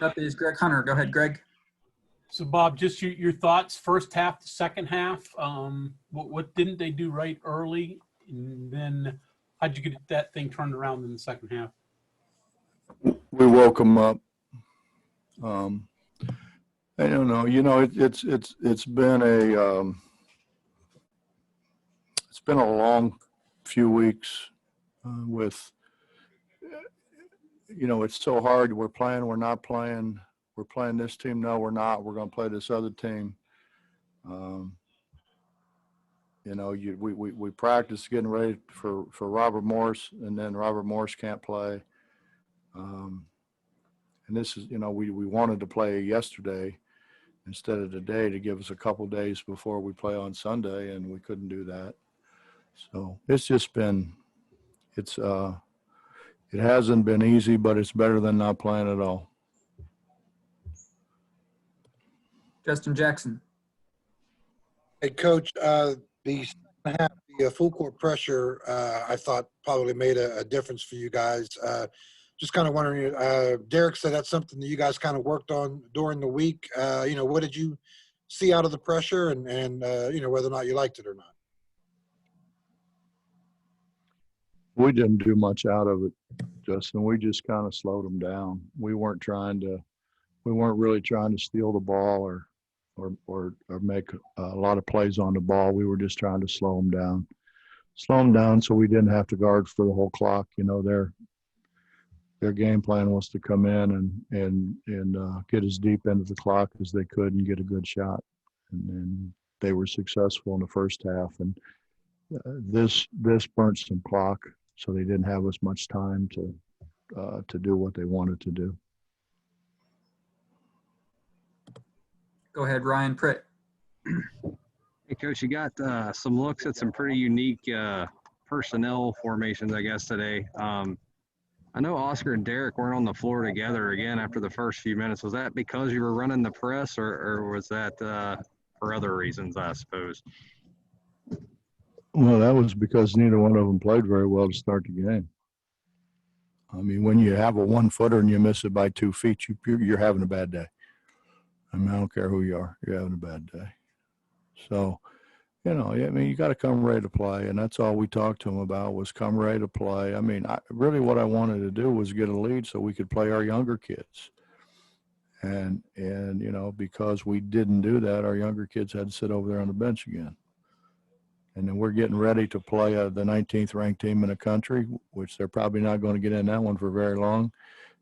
up is Greg Hunter. Go ahead, Greg. So, Bob, just your thoughts, first half, second half. What didn't they do right early? And then how'd you get that thing turned around in the second half? We woke them up. I don't know. You know, it's been a long few weeks with, you know, it's so hard. We're playing, we're not playing. We're playing this team. No, we're not. We're going to play this other team. You know, we practice getting ready for Robert Morris, and then Robert Morris can't play. And this is, you know, we wanted to play yesterday instead of today to give us a couple days before we play on Sunday, and we couldn't do that. So it's just been, it hasn't been easy, but it's better than not playing at all. Justin Jackson. Hey, Coach, the second half, the full court pressure, I thought probably made a difference for you guys. Just kind of wondering, Derek said that's something that you guys kind of worked on during the week. You know, what did you see out of the pressure and you know, whether or not you liked it or not? We didn't do much out of it, Justin. We just kind of slowed them down. We weren't really trying to steal the ball or make a lot of plays on the ball. We were just trying to slow them down so we didn't have to guard for the whole clock. You know, their game plan was to come in and get as deep into the clock as they could and get a good shot. And they were successful in the first half. And this burnt some clock, so they didn't have as much time to do what they wanted to do. Go ahead, Ryan Pritt. Hey, Coach, you got some looks at some pretty unique personnel formations, I guess, today. I know Oscar and Derek weren't on the floor together again after the first few minutes. Was that because you were running the press, or was that for other reasons, I suppose? Well, that was because neither one of them played very well to start the game. I mean, when you have a 1-footer and you miss it by 2 feet, you're having a bad day. I mean, I don't care who you are, you're having a bad day. So, you know, I mean, you got to come ready to play, and that's all we talked to them about was come ready to play. I mean, really what I wanted to do was get a lead so we could play our younger kids. And you know, because we didn't do that, our younger kids had to sit over there on the bench again. And then we're getting ready to play the 19th ranked team in the country, which they're probably not going to get in that one for very long.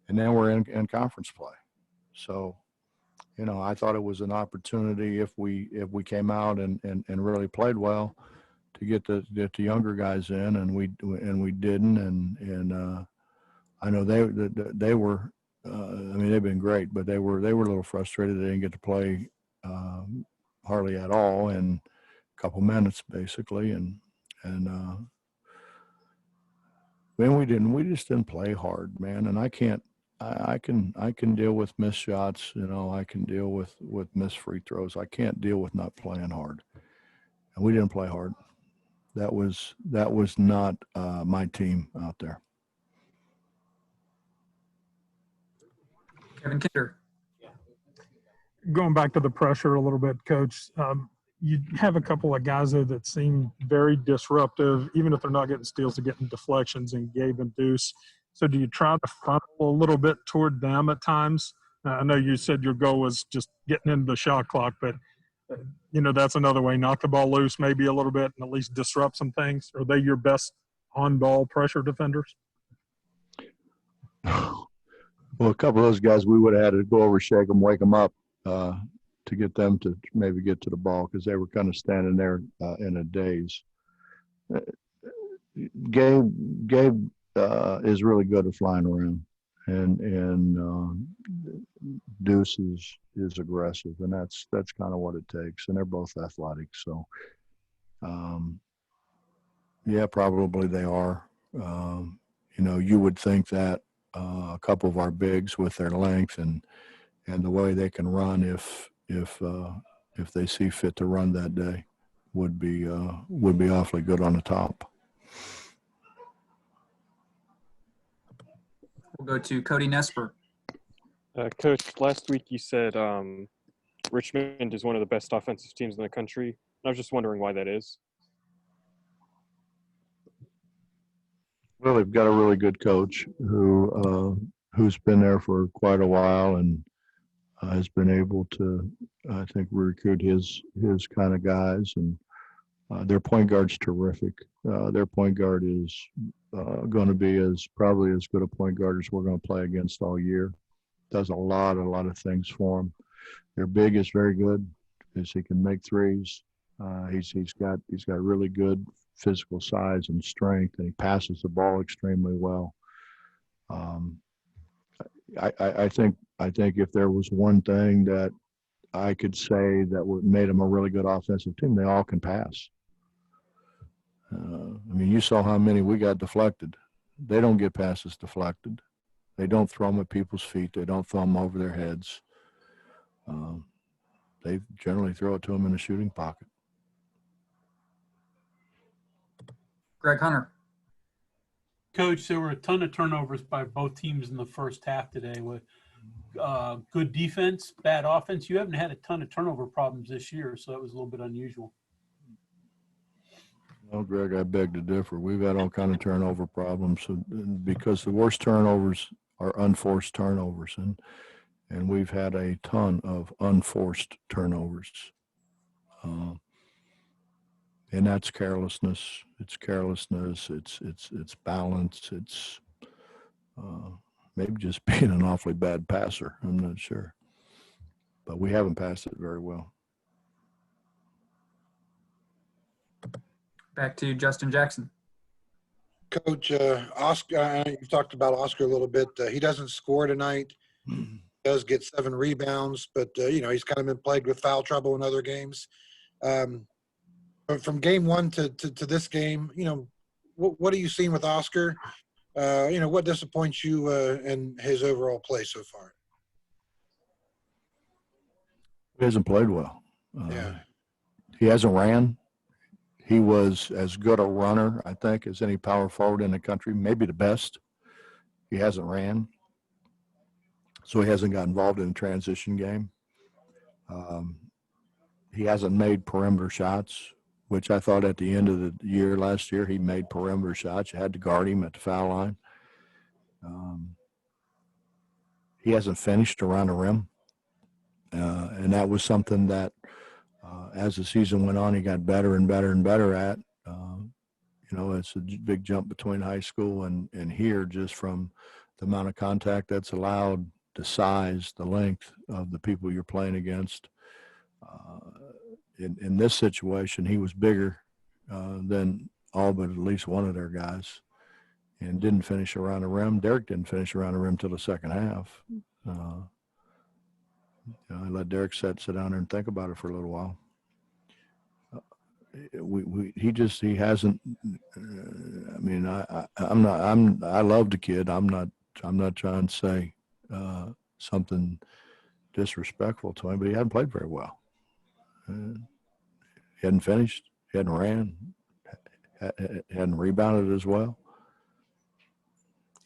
And then we're in conference play. So, you know, I thought it was an opportunity if we came out and really played well to get the younger guys in, and we didn't. And I know they were. I mean, they've been great, but they were a little frustrated they didn't get to play hardly at all in a couple minutes basically, and man, we just didn't play hard, man. And I can deal with missed shots, you know, I can deal with missed free throws. I can't deal with not playing hard. And we didn't play hard. That was not my team out there. Kevin Kinder. Going back to the pressure a little bit, Coach, you have a couple of guys though that seem very disruptive, even if they're not getting steals, they're getting deflections, and Gabe and Deuce. So do you try to funnel a little bit toward them at times? I know you said your goal was just getting into the shot clock, but, you know, that's another way. Knock the ball loose maybe a little bit and at least disrupt some things. Are they your best on-ball pressure defenders? Well, a couple of those guys, we would have had to go over, shake them, wake them up to get them to maybe get to the ball because they were kind of standing there in a daze. Gabe is really good at flying around, and Deuce is aggressive, and that's kind of what it takes. And they're both athletic, so yeah, probably they are. You know, you would think that a couple of our bigs with their length and the way they can run, if they see fit to run that day, would be awfully good on the top. We'll go to Cody Nesper. Coach, last week you said Richmond is one of the best offensive teams in the country. I was just wondering why that is. Well, they've got a really good coach who's been there for quite a while and has been able to, I think, recruit his kind of guys. And their point guard's terrific. Their point guard is going to be probably as good a point guard as we're going to play against all year. Does a lot of things for them. Their big is very good because he can make threes. He's got really good physical size and strength, and he passes the ball extremely well. I think if there was one thing that I could say that made them a really good offensive team, they all can pass. I mean, you saw how many we got deflected. They don't get passes deflected. They don't throw them at people's feet. They don't throw them over their heads. They generally throw it to them in the shooting pocket. Greg Hunter. Coach, there were a ton of turnovers by both teams in the first half today with good defense, bad offense. You haven't had a ton of turnover problems this year, so that was a little bit unusual. Well, Greg, I beg to differ. We've had all kind of turnover problems because the worst turnovers are unforced turnovers, and we've had a ton of unforced turnovers. And that's carelessness. It's carelessness. It's balance. It's maybe just being an awfully bad passer. I'm not sure, but we haven't passed it very well. Back to Justin Jackson. Coach, Oscar, you've talked about Oscar a little bit. He doesn't score tonight. He does get 7 rebounds, but, he's kind of been plagued with foul trouble in other games. But from game 1 to this game, what are you seeing with Oscar? What disappoints you in his overall play so far? He hasn't played well. Yeah. He hasn't ran. He was as good a runner, I think, as any power forward in the country, maybe the best. He hasn't ran. So he hasn't got involved in the transition game. He hasn't made perimeter shots, which I thought at the end of the year last year, he made perimeter shots. You had to guard him at the foul line. He hasn't finished around the rim. And that was something that, as the season went on, he got better and better and better at. It's a big jump between high school and here, just from the amount of contact that's allowed, the size, the length of the people you're playing against. In this situation, he was bigger than all but at least one of their guys and didn't finish around the rim. Derek didn't finish around the rim till the second half. I let Derek sit down there and think about it for a little while. He hasn't. I love the kid. I'm not trying to say something disrespectful to him, but he hadn't played very well. He hadn't finished. He hadn't ran. Hadn't rebounded as well.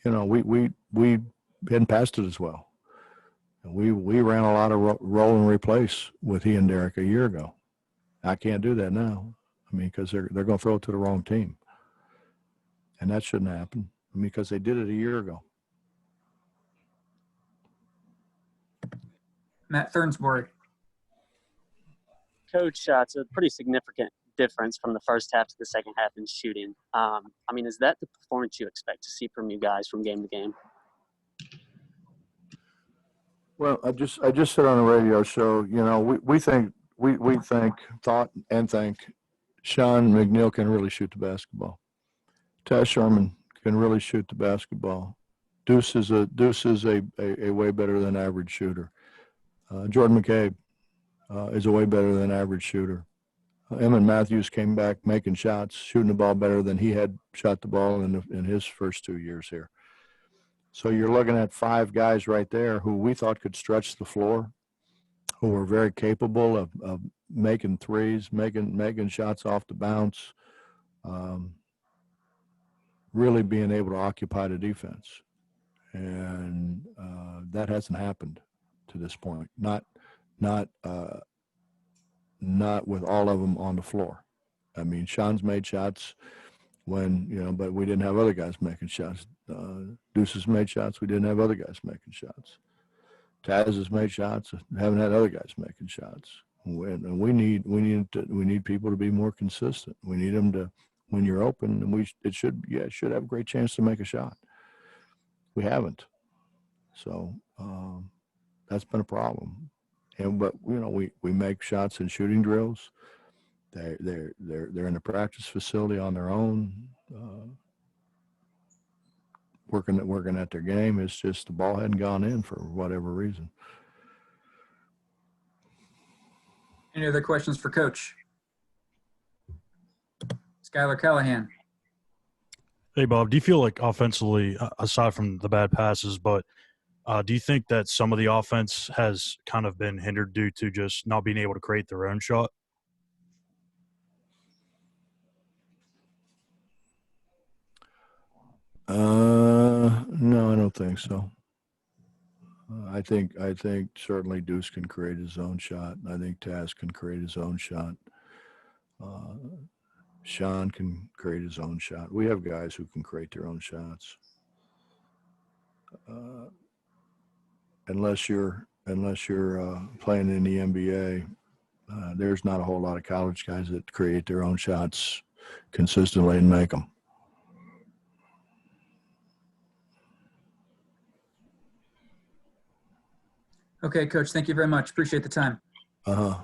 We hadn't passed it as well. We ran a lot of roll and replace with he and Derek a year ago. I can't do that now. Because they're going to throw it to the wrong team, and that shouldn't happen. Because they did it a year ago. Matt Thurnsborg. Coach, it's a pretty significant difference from the first half to the second half in shooting. Is that the performance you expect to see from you guys from game to game? Well, I just said on a radio show, we think Sean McNeil can really shoot the basketball. Taz Sherman can really shoot the basketball. Deuce is a way better than average shooter. Jordan McCabe is a way better than average shooter. Emmett Matthews came back making shots, shooting the ball better than he had shot the ball in his first 2 years here. So you're looking at 5 guys right there who we thought could stretch the floor, who were very capable of making threes, making shots off the bounce, really being able to occupy the defense. And that hasn't happened. to this point. Not with all of them on the floor. I mean, Sean's made shots when, but we didn't have other guys making shots. Deuce has made shots. We didn't have other guys making shots. Taz has made shots. Haven't had other guys making shots. And we need people to be more consistent. We need them to, when you're open, and it should have a great chance to make a shot. We haven't. So that's been a problem. But we make shots in shooting drills. They're in a practice facility on their own, working at their game. It's just the ball hadn't gone in for whatever reason. Any other questions for Coach? Skylar Callahan. Hey, Bob, do you feel like offensively, aside from the bad passes, but do you think that some of the offense has kind of been hindered due to just not being able to create their own shot? No, I don't think so. I think certainly Deuce can create his own shot. I think Taz can create his own shot. Sean can create his own shot. We have guys who can create their own shots. Unless you're playing in the NBA, there's not a whole lot of college guys that create their own shots consistently and make them. Okay, Coach, thank you very much. Appreciate the time. Uh-huh.